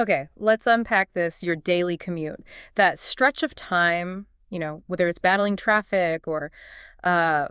Okay, let's unpack this, your daily commute. That stretch of time, whether it's battling traffic or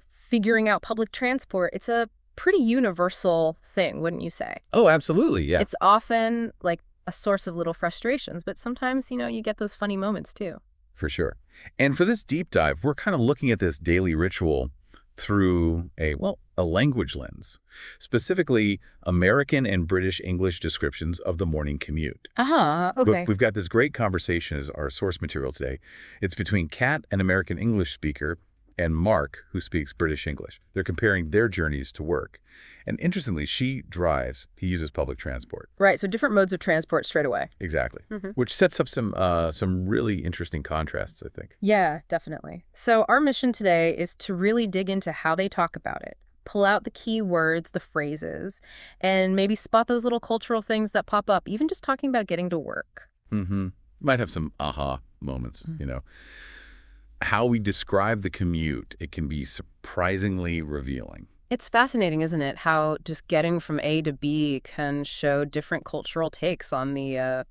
figuring out public transport, it's a pretty universal thing, wouldn't you say? Oh, absolutely, yeah, It's often like a source of little frustrations, but sometimes, you get those funny moments too. for sure. And for this deep dive, we're kind of looking at this daily ritual through a language lens, specifically American and British English descriptions of the morning commute. Uh-huh, But okay. we've got this great conversation as our source material today. It's between Kat, an American English speaker, and Mark, who speaks British English. They're comparing their journeys to work. And interestingly, she drives. He uses public transport. Right, so different modes of transport straight away. Exactly. Hmm. Which sets up some really interesting contrasts, I think. Yeah, definitely. So our mission today is to really dig into how they talk about it, pull out the key words, the phrases, and maybe spot those little cultural things that pop up, even just talking about getting to work. Mm-hmm. Might have some aha moments, How we describe the commute, it can be surprisingly revealing. It's fascinating, isn't it, how just getting from A to B can show different cultural takes on the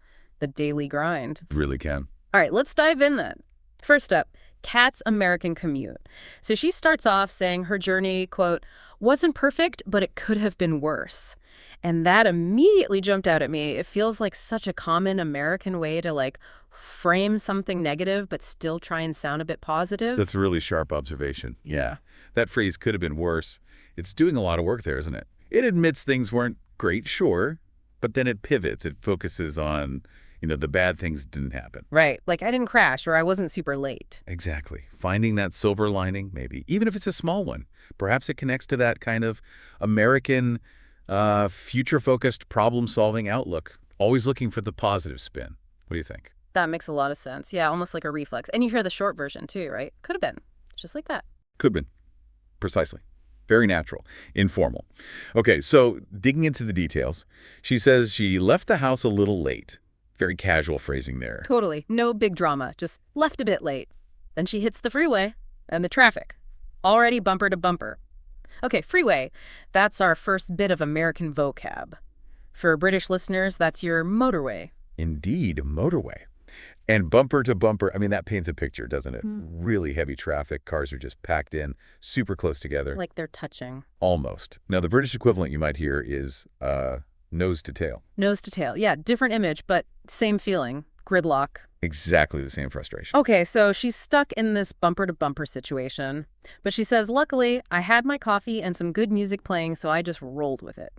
daily grind. Really can. All right, let's dive in then. First up, Kat's American commute. So she starts off saying her journey, quote, wasn't perfect, but it could have been worse. And that immediately jumped out at me. It feels like such a common American way to frame something negative, but still try and sound a bit positive. That's a really sharp observation. Yeah. That phrase could have been worse. It's doing a lot of work there, isn't it? It admits things weren't great, sure, but then it pivots. It focuses on, the bad things didn't happen. Right. Like I didn't crash or I wasn't super late. Exactly. Finding that silver lining, maybe, even if it's a small one. Perhaps it connects to that kind of American, future-focused, problem-solving outlook, always looking for the positive spin. What do you think? That makes a lot of sense. Yeah, almost like a reflex. And you hear the short version too, right? Could have been. Just like that. Could have been. Precisely. Very natural. Informal. Okay, so digging into the details, she says she left the house a little late. Very casual phrasing there. Totally. No big drama. Just left a bit late. Then she hits the freeway and the traffic. Already bumper to bumper. Okay, freeway. That's our first bit of American vocab. For British listeners, that's your motorway. Indeed, motorway. And bumper to bumper, that paints a picture, doesn't it? Really heavy traffic, cars are just packed in, super close together. Like they're touching. Almost. Now, the British equivalent you might hear is nose to tail. Nose to tail. Yeah, different image, but same feeling. Gridlock. Exactly the same frustration. Okay, so she's stuck in this bumper-to-bumper situation. But she says, luckily, I had my coffee and some good music playing, so I just rolled with it.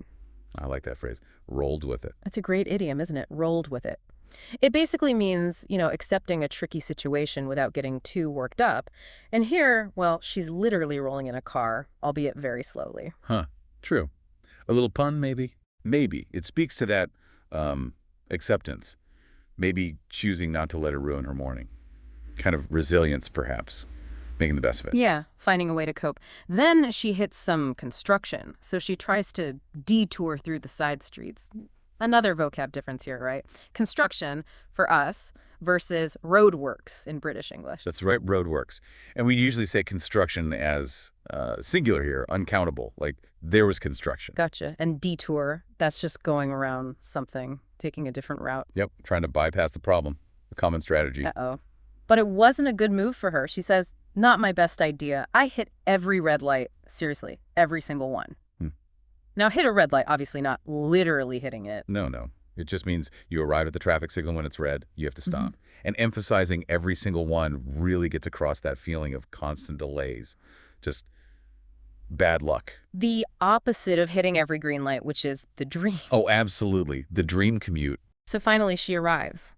I like that phrase. Rolled with it. That's a great idiom, isn't it? Rolled with it. It basically means, accepting a tricky situation without getting too worked up. And here, well, she's literally rolling in a car, albeit very slowly. Huh. True. A little pun, maybe? Maybe. It speaks to that acceptance. Maybe choosing not to let it ruin her morning. Kind of resilience, perhaps. Making the best of it. Yeah, finding a way to cope. Then she hits some construction, so she tries to detour through the side streets. Another vocab difference here, right? Construction, for us, versus roadworks in British English. That's right, roadworks. And we usually say construction as singular here, uncountable, like there was construction. Gotcha. And detour, that's just going around something, taking a different route. Yep, trying to bypass the problem, a common strategy. Uh-oh. But it wasn't a good move for her. She says, not my best idea. I hit every red light. Seriously, every single one. Now, hit a red light, obviously not literally hitting it. No. It just means you arrive at the traffic signal when it's red, you have to stop. And emphasizing every single one really gets across that feeling of constant delays. Just bad luck. The opposite of hitting every green light, which is the dream. Oh, absolutely. The dream commute. So finally she arrives.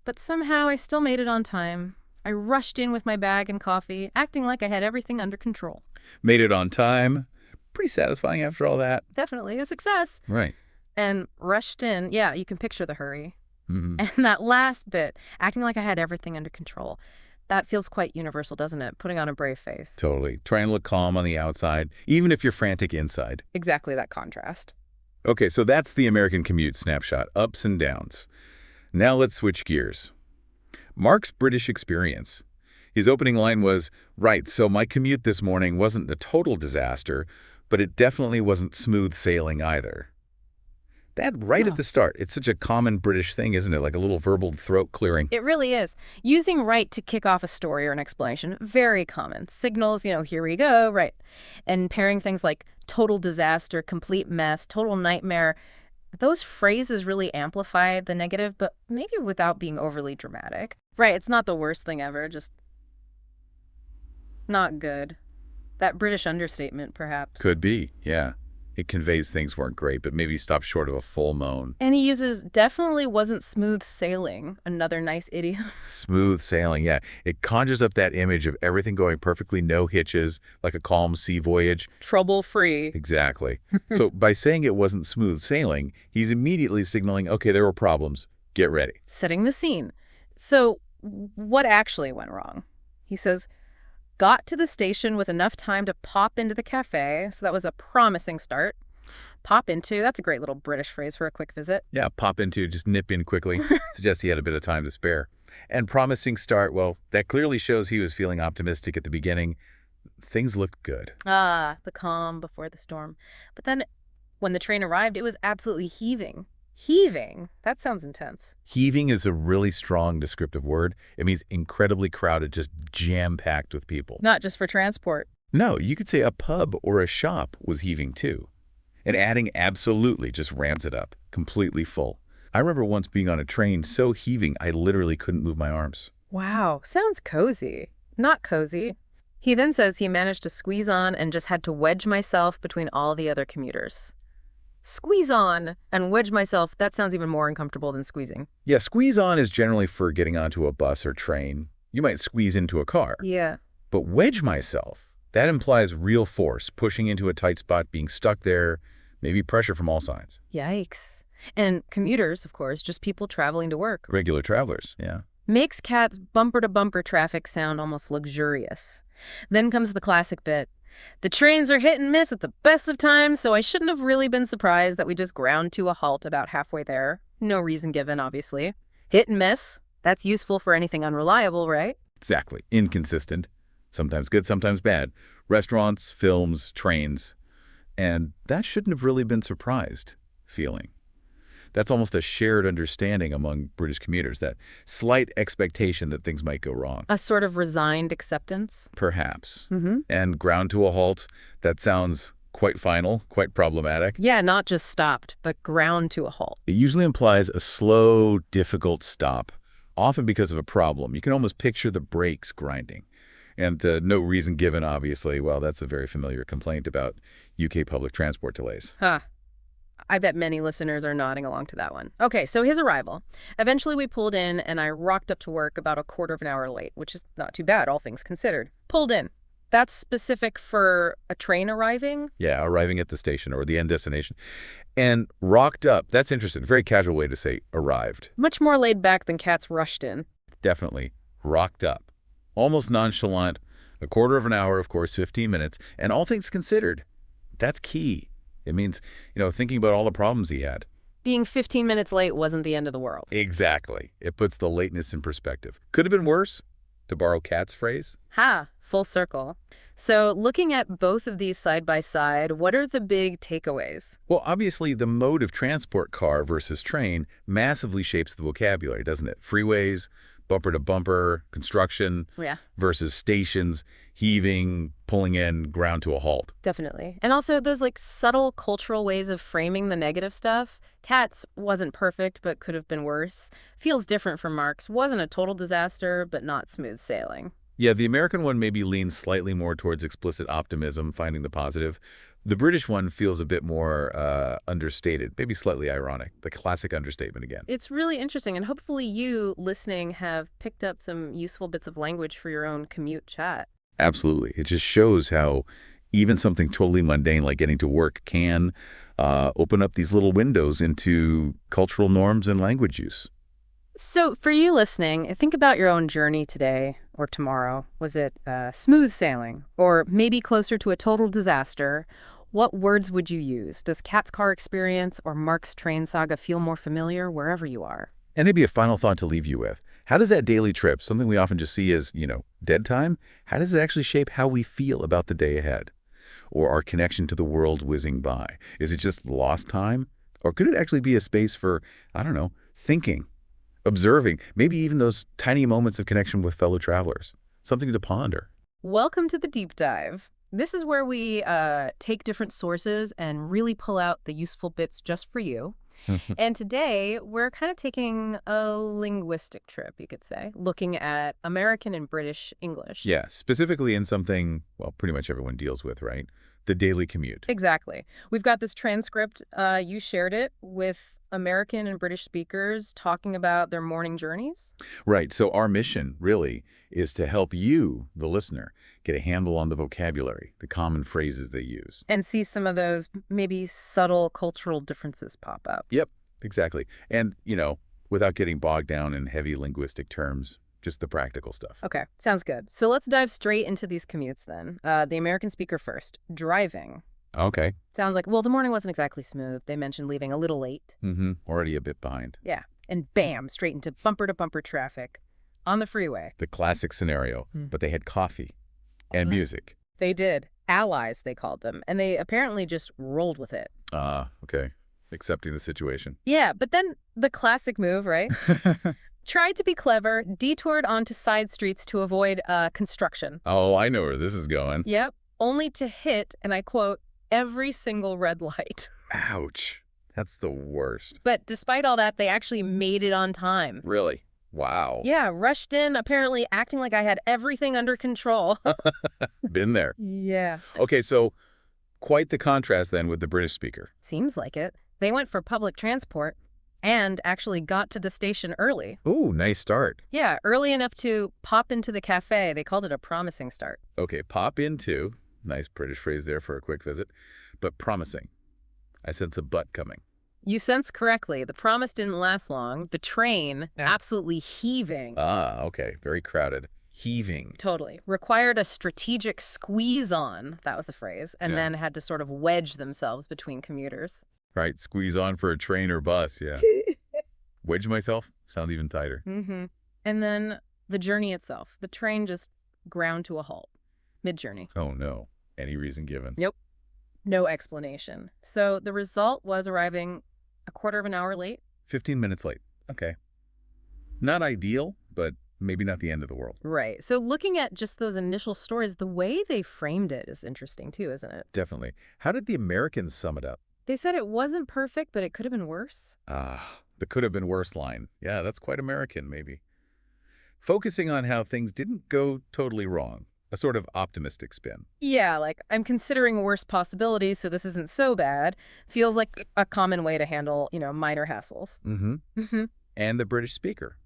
But somehow I still made it on time. I rushed in with my bag and coffee, acting like I had everything under control. Made it on time. Pretty satisfying after all that. Definitely a success. Right. And rushed in. Yeah, you can picture the hurry. Mm-hmm. And that last bit, acting like I had everything under control. That feels quite universal, doesn't it? Putting on a brave face. Totally. Trying to look calm on the outside, even if you're frantic inside. Exactly that contrast. Okay, so that's the American commute snapshot, ups and downs. Now let's switch gears. Mark's British experience. His opening line was, right, so my commute this morning wasn't a total disaster, but it definitely wasn't smooth sailing either. That right at Oh. the start. It's such a common British thing, isn't it? Like a little verbal throat clearing. It really is. Using right to kick off a story or an explanation, very common. Signals, here we go, right. And pairing things like total disaster, complete mess, total nightmare, those phrases really amplify the negative, but maybe without being overly dramatic. Right, it's not the worst thing ever, just not good. That British understatement, perhaps. Could be, yeah. It conveys things weren't great, but maybe stopped short of a full moan. And he uses definitely wasn't smooth sailing, another nice idiom. Smooth sailing, yeah. It conjures up that image of everything going perfectly, no hitches, like a calm sea voyage. Trouble-free. Exactly. So by saying it wasn't smooth sailing, he's immediately signaling, okay, there were problems. Get ready. Setting the scene. So, what actually went wrong? He says, got to the station with enough time to pop into the cafe, so that was a promising start. Pop into, that's a great little British phrase for a quick visit. Yeah, pop into, just nip in quickly. Suggests he had a bit of time to spare. And promising start, well, that clearly shows he was feeling optimistic at the beginning. Things looked good. Ah, the calm before the storm. But then, when the train arrived, it was absolutely heaving. Heaving? That sounds intense. Heaving is a really strong descriptive word. It means incredibly crowded, just jam-packed with people. Not just for transport. No, you could say a pub or a shop was heaving too. And adding absolutely just ramps it up, completely full. I remember once being on a train so heaving I literally couldn't move my arms. Wow, sounds cozy. Not cozy. He then says he managed to squeeze on and just had to wedge myself between all the other commuters. Squeeze on and wedge myself, that sounds even more uncomfortable than squeezing. Yeah, squeeze on is generally for getting onto a bus or train. You might squeeze into a car. Yeah. But wedge myself, that implies real force, pushing into a tight spot, being stuck there, maybe pressure from all sides. Yikes. And commuters, of course, just people traveling to work. Regular travelers, yeah. Makes Kat's bumper-to-bumper traffic sound almost luxurious. Then comes the classic bit. The trains are hit and miss at the best of times, so I shouldn't have really been surprised that we just ground to a halt about halfway there. No reason given, obviously. Hit and miss. That's useful for anything unreliable, right? Exactly. Inconsistent. Sometimes good, sometimes bad. Restaurants, films, trains. And that shouldn't have really been surprised feeling. That's almost a shared understanding among British commuters, that slight expectation that things might go wrong. A sort of resigned acceptance. Perhaps. Mm-hmm. And ground to a halt, that sounds quite final, quite problematic. Yeah, not just stopped, but ground to a halt. It usually implies a slow, difficult stop, often because of a problem. You can almost picture the brakes grinding. And no reason given, obviously. Well, that's a very familiar complaint about UK public transport delays. Huh. I bet many listeners are nodding along to that one. Okay, so his arrival. Eventually we pulled in, and I rocked up to work about a quarter of an hour late, which is not too bad, all things considered. Pulled in. That's specific for a train arriving? Yeah, arriving at the station or the end destination. And rocked up, that's interesting. Very casual way to say arrived. Much more laid back than Kat's rushed in. Definitely rocked up. Almost nonchalant. A quarter of an hour, of course, 15 minutes. And all things considered, that's key. It means, thinking about all the problems he had. Being 15 minutes late wasn't the end of the world. Exactly. It puts the lateness in perspective. Could have been worse, to borrow Kat's phrase. Ha! Full circle. So looking at both of these side by side, what are the big takeaways? Well, obviously, the mode of transport, car versus train, massively shapes the vocabulary, doesn't it? Freeways, bumper to bumper, construction Yeah. versus stations, heaving, pulling in, ground to a halt. Definitely. And also those subtle cultural ways of framing the negative stuff. Kat's wasn't perfect, but could have been worse. Feels different from Mark's. Wasn't a total disaster, but not smooth sailing. Yeah, the American one maybe leans slightly more towards explicit optimism, finding the positive. The British one feels a bit more understated, maybe slightly ironic, the classic understatement again. It's really interesting, and hopefully you, listening, have picked up some useful bits of language for your own commute chat. Absolutely. It just shows how even something totally mundane like getting to work can open up these little windows into cultural norms and language use. So for you listening, think about your own journey today or tomorrow. Was it smooth sailing or maybe closer to a total disaster? What words would you use? Does Kat's car experience or Mark's train saga feel more familiar wherever you are? And maybe a final thought to leave you with. How does that daily trip, something we often just see as, dead time, how does it actually shape how we feel about the day ahead? Or our connection to the world whizzing by? Is it just lost time? Or could it actually be a space for, I don't know, thinking, observing, maybe even those tiny moments of connection with fellow travelers? Something to ponder. Welcome to the deep dive. This is where we take different sources and really pull out the useful bits just for you. And today, we're kind of taking a linguistic trip, you could say, looking at American and British English. Yeah, specifically in something, well, pretty much everyone deals with, right? The daily commute. Exactly. We've got this transcript. You shared it with American and British speakers talking about their morning journeys. Right. So our mission, really, is to help you, the listener, get a handle on the vocabulary, the common phrases they use. And see some of those maybe subtle cultural differences pop up. Yep, exactly. And, without getting bogged down in heavy linguistic terms, just the practical stuff. Okay, sounds good. So let's dive straight into these commutes then. The American speaker first. Driving. Okay. Sounds like, well, the morning wasn't exactly smooth. They mentioned leaving a little late. Already a bit behind. Yeah. And bam, straight into bumper-to-bumper traffic on the freeway. The classic scenario. But they had coffee and Mhm. music. They did. Allies, they called them. And they apparently just rolled with it. Okay. Accepting the situation. Yeah, but then the classic move, right? Tried to be clever, detoured onto side streets to avoid construction. Oh, I know where this is going. Yep. Only to hit, and I quote, every single red light. Ouch. That's the worst. But despite all that, they actually made it on time. Really? Wow. Yeah, rushed in, apparently acting like I had everything under control. Been there. Yeah. Okay, so quite the contrast then with the British speaker. Seems like it. They went for public transport and actually got to the station early. Ooh, nice start. Yeah, early enough to pop into the cafe. They called it a promising start. Okay, pop into. Nice British phrase there for a quick visit. But promising. I sense a but coming. You sense correctly. The promise didn't last long. The train, absolutely heaving. Okay. Very crowded. Heaving. Totally. Required a strategic squeeze on, that was the phrase, and then had to sort of wedge themselves between commuters. Right. Squeeze on for a train or bus. Yeah. Wedge myself? Sound even tighter. And then the journey itself. The train just ground to a halt. Mid-journey. Oh, no. Any reason given? Nope. No explanation. So the result was arriving a quarter of an hour late. 15 minutes late. Okay. Not ideal, but maybe not the end of the world. Right. So looking at just those initial stories, the way they framed it is interesting too, isn't it? Definitely. How did the Americans sum it up? They said it wasn't perfect, but it could have been worse. The could have been worse line. Yeah, that's quite American, maybe. Focusing on how things didn't go totally wrong. A sort of optimistic spin. Yeah, like, I'm considering worse possibilities, so this isn't so bad. Feels like a common way to handle, minor hassles. And the British speaker.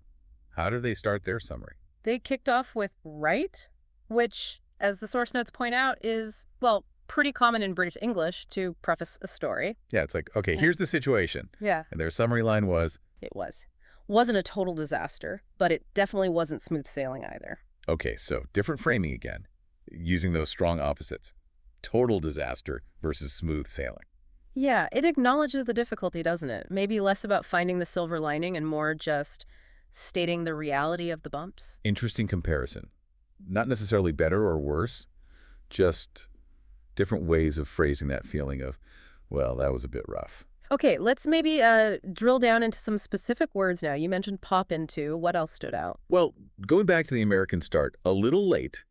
How do they start their summary? They kicked off with right, which, as the source notes point out, is, well, pretty common in British English to preface a story. Yeah, it's like, okay, here's the situation. Yeah. And their summary line was? It was. Wasn't a total disaster, but it definitely wasn't smooth sailing either. Okay, so different framing again, using those strong opposites. Total disaster versus smooth sailing. Yeah, it acknowledges the difficulty, doesn't it? Maybe less about finding the silver lining and more just stating the reality of the bumps. Interesting comparison. Not necessarily better or worse, just different ways of phrasing that feeling of, well, that was a bit rough. Okay, let's maybe drill down into some specific words now. You mentioned pop into. What else stood out? Well, going back to the American start, a little late,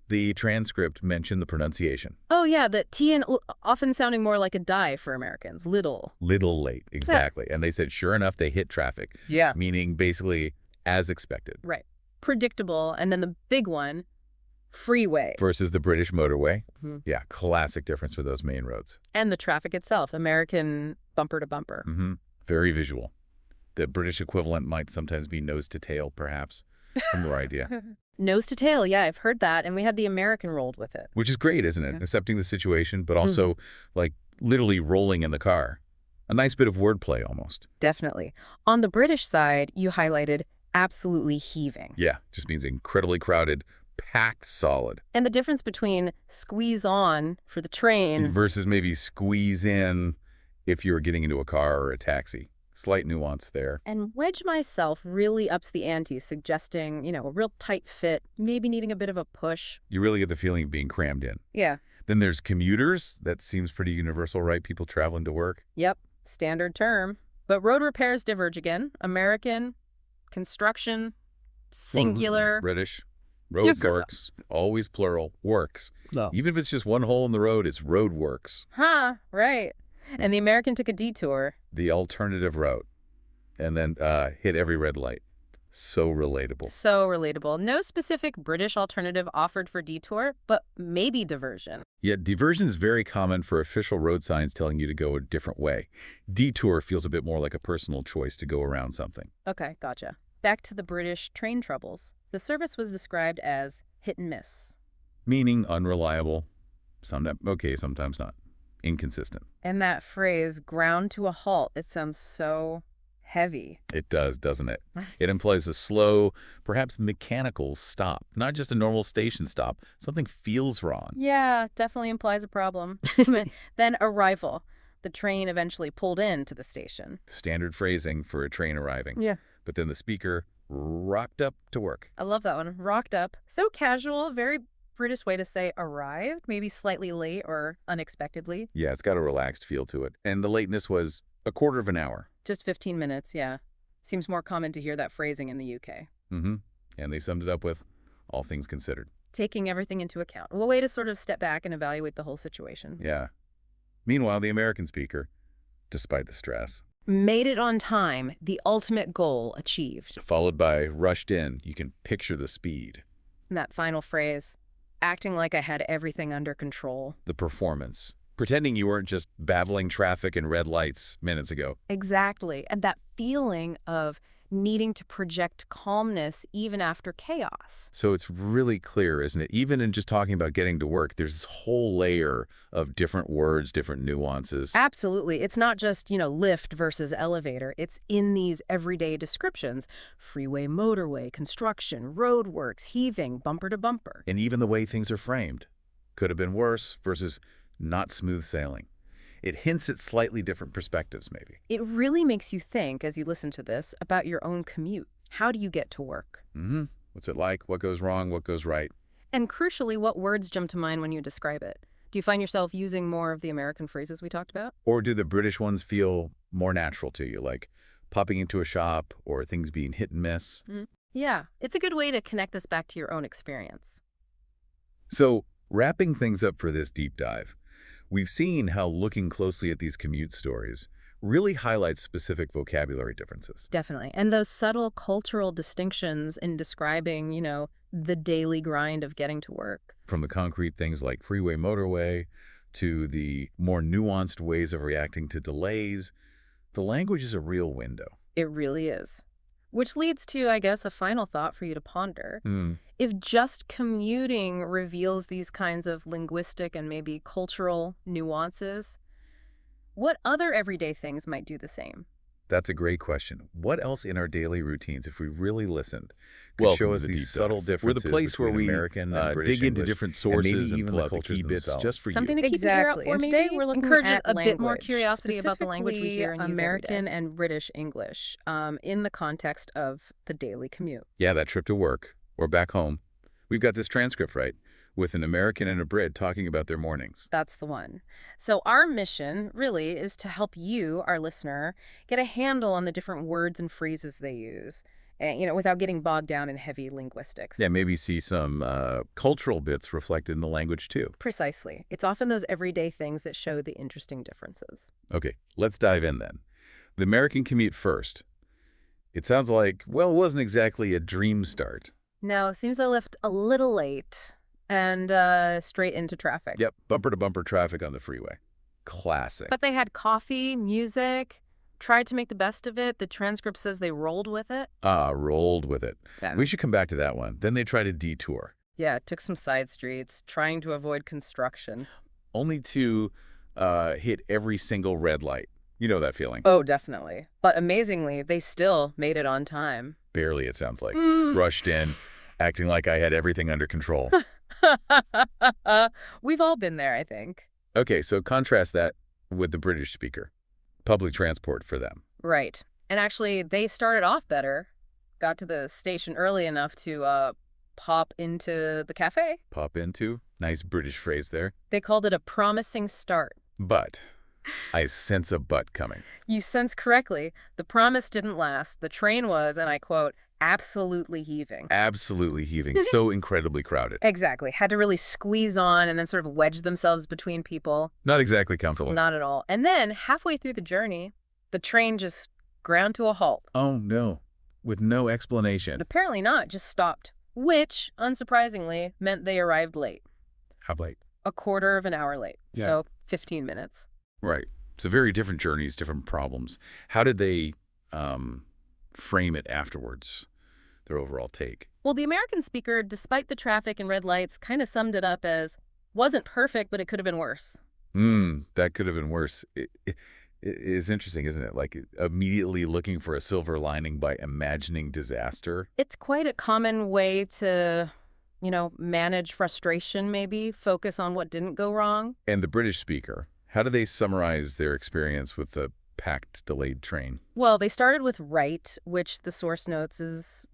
the transcript mentioned the pronunciation. Oh, yeah, the T often sounding more like a die for Americans. Little. Little late, exactly. And they said, sure enough, they hit traffic. Yeah. Meaning basically as expected. Right. Predictable. And then the big one, freeway. Versus the British motorway. Yeah, classic difference for those main roads. And the traffic itself, American bumper to bumper. Very visual. The British equivalent might sometimes be nose to tail, perhaps. Similar idea. Nose to tail, yeah, I've heard that. And we had the American rolled with it. Which is great, isn't it? Accepting the situation, but also, like, literally rolling in the car. A nice bit of wordplay, almost. Definitely. On the British side, you highlighted absolutely heaving. Yeah, just means incredibly crowded, packed solid. And the difference between squeeze on for the train versus maybe squeeze in if you're getting into a car or a taxi. Slight nuance there. And wedge myself really ups the ante, suggesting, a real tight fit, maybe needing a bit of a push. You really get the feeling of being crammed in. Yeah. Then there's commuters. That seems pretty universal, right? People traveling to work. Yep. Standard term. But road repairs diverge again. American, construction, singular. British. Yes, Road sir. works. Always plural. Works. No. Even if it's just one hole in the road, it's road works. Huh, right. And the American took a detour. The alternative route. And then hit every red light. So relatable. So relatable. No specific British alternative offered for detour, but maybe diversion. Yet diversion is very common for official road signs telling you to go a different way. Detour feels a bit more like a personal choice to go around something. Okay, gotcha. Back to the British train troubles. The service was described as hit and miss. Meaning unreliable. Sometimes okay, sometimes not. Inconsistent. And that phrase, ground to a halt, it sounds so heavy. It does, doesn't it? It implies a slow, perhaps mechanical stop, not just a normal station stop. Something feels wrong. Yeah, definitely implies a problem. Then arrival. The train eventually pulled in to the station. Standard phrasing for a train arriving. Yeah. But then the speaker rocked up to work. I love that one. Rocked up. So casual, very British way to say arrived, maybe slightly late or unexpectedly. Yeah, it's got a relaxed feel to it. And the lateness was a quarter of an hour. Just 15 minutes, yeah. Seems more common to hear that phrasing in the UK. Mm-hmm. And they summed it up with, all things considered. Taking everything into account. A way to sort of step back and evaluate the whole situation. Yeah. Meanwhile, the American speaker, despite the stress, Made it on time, the ultimate goal achieved. followed by rushed in. You can picture the speed, And that final phrase, acting like I had everything under control. the performance, pretending you weren't just battling traffic and red lights minutes ago. Exactly. And that feeling of needing to project calmness even after chaos. So it's really clear, isn't it? Even in just talking about getting to work, there's this whole layer of different words, different nuances. Absolutely. It's not just, lift versus elevator. It's in these everyday descriptions. Freeway, motorway, construction, roadworks, heaving, bumper to bumper. And even the way things are framed. Could have been worse versus not smooth sailing. It hints at slightly different perspectives, maybe. It really makes you think, as you listen to this, about your own commute. How do you get to work? Mm-hmm. What's it like? What goes wrong? What goes right? And crucially, what words jump to mind when you describe it? Do you find yourself using more of the American phrases we talked about? Or do the British ones feel more natural to you, like popping into a shop or things being hit and miss? Yeah, it's a good way to connect this back to your own experience. So, wrapping things up for this deep dive, we've seen how looking closely at these commute stories really highlights specific vocabulary differences. Definitely. And those subtle cultural distinctions in describing, the daily grind of getting to work. From the concrete things like freeway, motorway, to the more nuanced ways of reacting to delays, the language is a real window. It really is. Which leads to, I guess, a final thought for you to ponder. If just commuting reveals these kinds of linguistic and maybe cultural nuances, what other everyday things might do the same? That's a great question. What else in our daily routines, if we really listened, could show us these subtle differences? We're the place where we American and British dig into English, different and sources maybe and even pull the out the cultures key bits themselves. just for Something you. to keep your ear out for. And Maybe today we're looking encourage at a bit more language, curiosity about the language we hear and use every American day. and British English, in the context of the daily commute. Yeah, that trip to work or back home. We've got this transcript right, with an American and a Brit talking about their mornings. That's the one. So our mission really is to help you, our listener, get a handle on the different words and phrases they use, without getting bogged down in heavy linguistics. Yeah, maybe see some cultural bits reflected in the language too. Precisely. It's often those everyday things that show the interesting differences. Okay, let's dive in then. The American commute first. It sounds like, well, it wasn't exactly a dream start. No, seems I left a little late and straight into traffic. Yep, bumper-to-bumper traffic on the freeway. Classic. But they had coffee, music, tried to make the best of it. The transcript says they rolled with it. Rolled with it. Yeah. We should come back to that one. Then they tried a detour, Yeah, took some side streets, trying to avoid construction. only to hit every single red light. You know that feeling. Oh, definitely. But amazingly, they still made it on time. Barely, it sounds like. Rushed in, acting like I had everything under control. We've all been there, I think. Okay, so contrast that with the British speaker. Public transport for them. Right. And actually, they started off better. Got to the station early enough to pop into the cafe. Pop into. Nice British phrase there. They called it a promising start. But I sense a but coming. You sense correctly. The promise didn't last. The train was, and I quote, absolutely heaving. Absolutely heaving. So incredibly crowded. Exactly. Had to really squeeze on and then sort of wedge themselves between people. Not exactly comfortable. Not at all. And then, halfway through the journey, the train just ground to a halt. Oh, no. With no explanation. Apparently not, just stopped. Which, unsurprisingly, meant they arrived late. How late? A quarter of an hour late. Yeah. So, 15 minutes. Right. So very different journeys, different problems. How did they frame it afterwards, their overall take? Well, the American speaker, despite the traffic and red lights, kind of summed it up as, wasn't perfect, but it could have been worse. That could have been worse. It is interesting, isn't it? Like immediately looking for a silver lining by imagining disaster. It's quite a common way to, manage frustration, maybe, focus on what didn't go wrong. And the British speaker, how do they summarize their experience with the packed, delayed train? Well, they started with right, which the source notes is,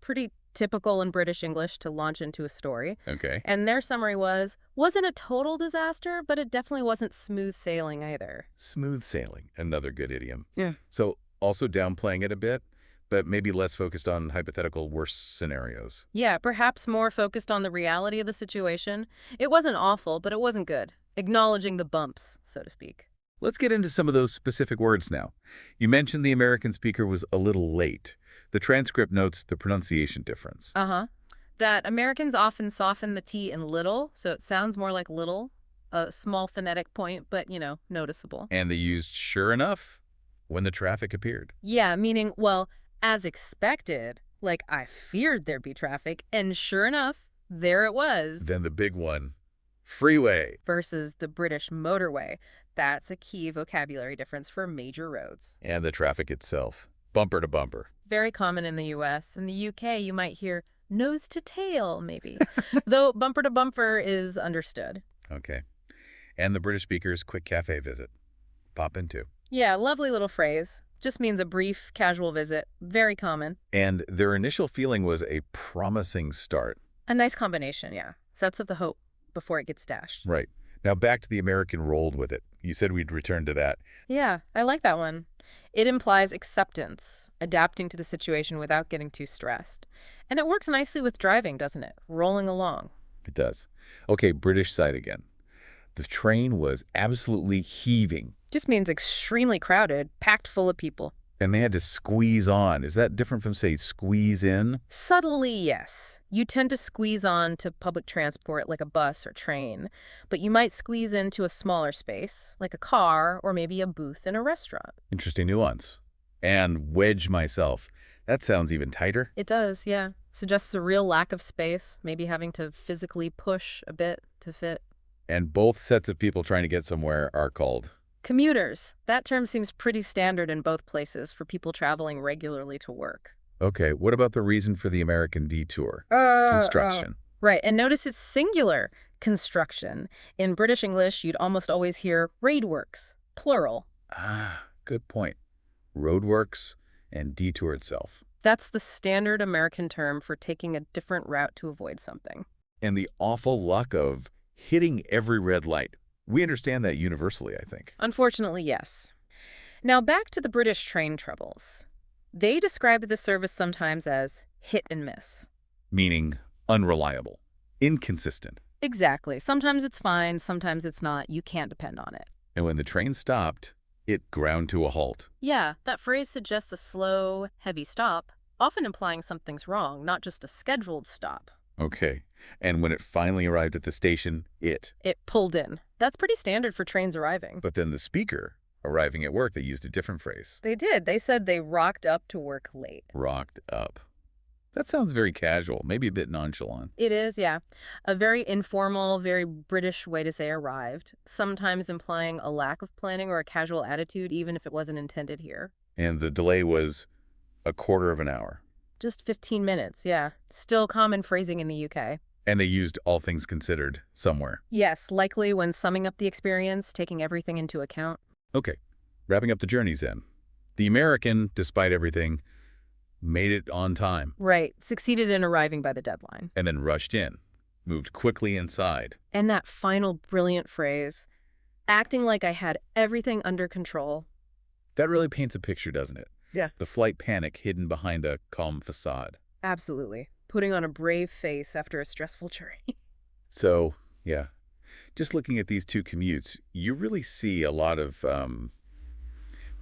pretty typical in British English to launch into a story. Okay. And their summary wasn't a total disaster, but it definitely wasn't smooth sailing either. Smooth sailing, another good idiom. Yeah. So also downplaying it a bit, but maybe less focused on hypothetical worst scenarios. Yeah, perhaps more focused on the reality of the situation. It wasn't awful, but it wasn't good. Acknowledging the bumps, so to speak. Let's get into some of those specific words now. You mentioned the American speaker was a little late. The transcript notes the pronunciation difference. That Americans often soften the T in little, so it sounds more like little, a small phonetic point, but, noticeable. And they used sure enough when the traffic appeared. Yeah, meaning, well, as expected, like I feared there'd be traffic, and sure enough, there it was. Then the big one, freeway. Versus the British motorway. That's a key vocabulary difference for major roads. And the traffic itself, bumper to bumper. Very common in the U.S. In the U.K., you might hear nose to tail, maybe. Though bumper to bumper is understood. Okay. And the British speaker's quick cafe visit. Pop into. Yeah, lovely little phrase. Just means a brief, casual visit. Very common. And their initial feeling was a promising start. A nice combination, yeah. Sets up the hope before it gets dashed. Right. Now back to the American rolled with it. You said we'd return to that. Yeah, I like that one. It implies acceptance, adapting to the situation without getting too stressed. And it works nicely with driving, doesn't it? Rolling along. It does. Okay, British side again. The train was absolutely heaving. Just means extremely crowded, packed full of people. And they had to squeeze on. Is that different from, say, squeeze in? Subtly, yes. You tend to squeeze on to public transport like a bus or train, but you might squeeze into a smaller space, like a car or maybe a booth in a restaurant. Interesting nuance. And wedge myself. That sounds even tighter. It does, yeah. Suggests a real lack of space, maybe having to physically push a bit to fit. And both sets of people trying to get somewhere are called commuters. That term seems pretty standard in both places for people traveling regularly to work. Okay, what about the reason for the American detour? Construction. Right, and notice it's singular, construction. In British English, you'd almost always hear roadworks, plural. Ah, good point. Roadworks and detour itself. That's the standard American term for taking a different route to avoid something. And the awful luck of hitting every red light. We understand that universally, I think. Unfortunately, yes. Now back to the British train troubles. They describe the service sometimes as hit and miss. Meaning unreliable, inconsistent. Exactly. Sometimes it's fine, sometimes it's not. You can't depend on it. And when the train stopped, it ground to a halt. Yeah, that phrase suggests a slow, heavy stop, often implying something's wrong, not just a scheduled stop. Okay. And when it finally arrived at the station, it pulled in. That's pretty standard for trains arriving. But then the speaker, arriving at work, they used a different phrase. They did. They said they rocked up to work late. Rocked up. That sounds very casual, maybe a bit nonchalant. It is, yeah. A very informal, very British way to say arrived, sometimes implying a lack of planning or a casual attitude, even if it wasn't intended here. And the delay was a quarter of an hour. Just 15 minutes, yeah. Still common phrasing in the UK. And they used all things considered somewhere. Yes, likely when summing up the experience, taking everything into account. Okay, wrapping up the journeys then. The American, despite everything, made it on time. Right, succeeded in arriving by the deadline. And then rushed in, moved quickly inside. And that final brilliant phrase, Acting like I had everything under control. That really paints a picture, doesn't it? Yeah. The slight panic hidden behind a calm facade. Absolutely. Putting on a brave face after a stressful journey. So, yeah, just looking at these two commutes, you really see a lot of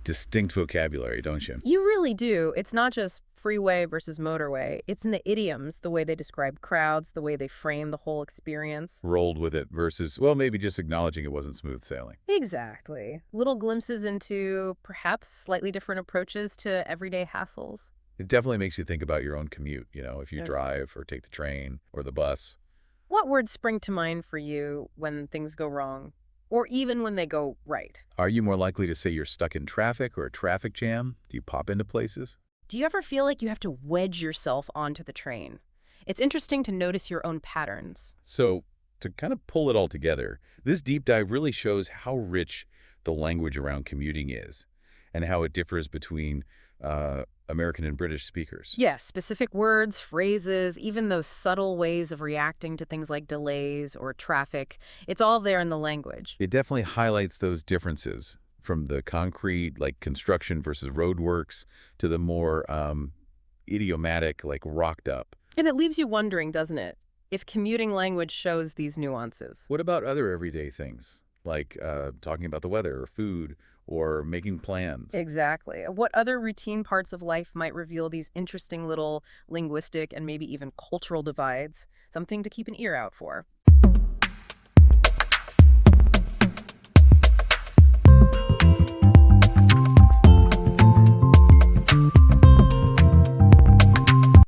distinct vocabulary, don't you? You really do. It's not just freeway versus motorway. It's in the idioms, the way they describe crowds, the way they frame the whole experience. Rolled with it versus, well, maybe just acknowledging it wasn't smooth sailing. Exactly. Little glimpses into perhaps slightly different approaches to everyday hassles. It definitely makes you think about your own commute, if you Yeah. drive or take the train or the bus. What words spring to mind for you when things go wrong? Or even when they go right? Are you more likely to say you're stuck in traffic or a traffic jam? Do you pop into places? Do you ever feel like you have to wedge yourself onto the train? It's interesting to notice your own patterns. So, to kind of pull it all together, this deep dive really shows how rich the language around commuting is and how it differs between American and British speakers. Yes, specific words, phrases, even those subtle ways of reacting to things like delays or traffic. It's all there in the language. It definitely highlights those differences from the concrete, like construction versus roadworks, to the more idiomatic, like rocked up. And it leaves you wondering, doesn't it, if commuting language shows these nuances. What about other everyday things, like talking about the weather or food or making plans? Exactly. What other routine parts of life might reveal these interesting little linguistic and maybe even cultural divides? Something to keep an ear out for.